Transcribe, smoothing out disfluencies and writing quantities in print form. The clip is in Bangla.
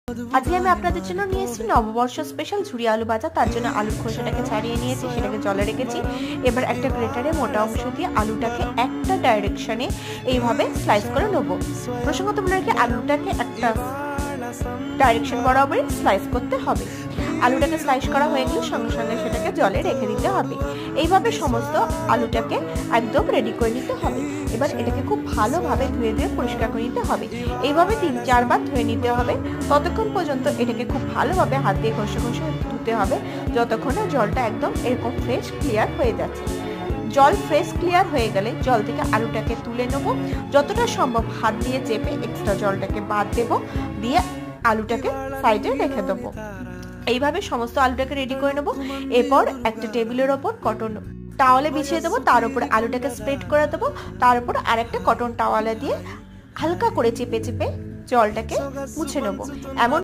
আজকে আমি আপনাদের জন্য নিয়ে এসেছি নববর্ষ স্পেশাল ঝুরি আলু ভাজা। তার জন্য আলুর খোসাটাকে ছাড়িয়ে নিয়েছি, সেটাকে জলে রেখেছি। এবার একটা গ্রেটারে মোটা অংশ দিয়ে আলুটাকে একটা ডাইরেকশনে এইভাবে স্লাইস করে নেবো। প্রসঙ্গত মনে রাখি, আলুটাকে একটা ডাইরেকশন বরাবর স্লাইস করতে হবে। আলুটাকে স্লাইস করা হয়ে গেলে সঙ্গে সঙ্গে সেটাকে জলে রেখে দিতে হবে। এইভাবে সমস্ত আলুটাকে একদম রেডি করে নিতে হবে। এবার এটাকে খুব ভালোভাবে ধুয়ে ধুয়ে পরিষ্কার করে নিতে হবে। এইভাবে 3-4 বার ধুয়ে নিতে হবে। ততক্ষণ পর্যন্ত এটাকে খুব ভালোভাবে হাত দিয়ে ঘষে ঘষে ধুতে হবে, যতক্ষণ না জলটা একদম এরকম ফ্রেশ ক্লিয়ার হয়ে যাচ্ছে। জল ফ্রেশ ক্লিয়ার হয়ে গেলে জল থেকে আলুটাকে তুলে নেব। যতটা সম্ভব হাত দিয়ে চেপে এক্সট্রা জলটাকে বাদ দেব, দিয়ে আলুটাকে সাইডে রেখে দেবো। এইভাবে সমস্ত আলুটাকে রেডি করে নেব। এরপর একটা টেবিলের ওপর কটন টাওয়ালে বিছিয়ে দেবো, তার উপরে আলুটাকে স্প্রেড করে দেবো। তার উপর আরেকটা কটন টাওয়ালে দিয়ে হালকা করে চেপে চেপে জলটাকে মুছে নেবো। এমন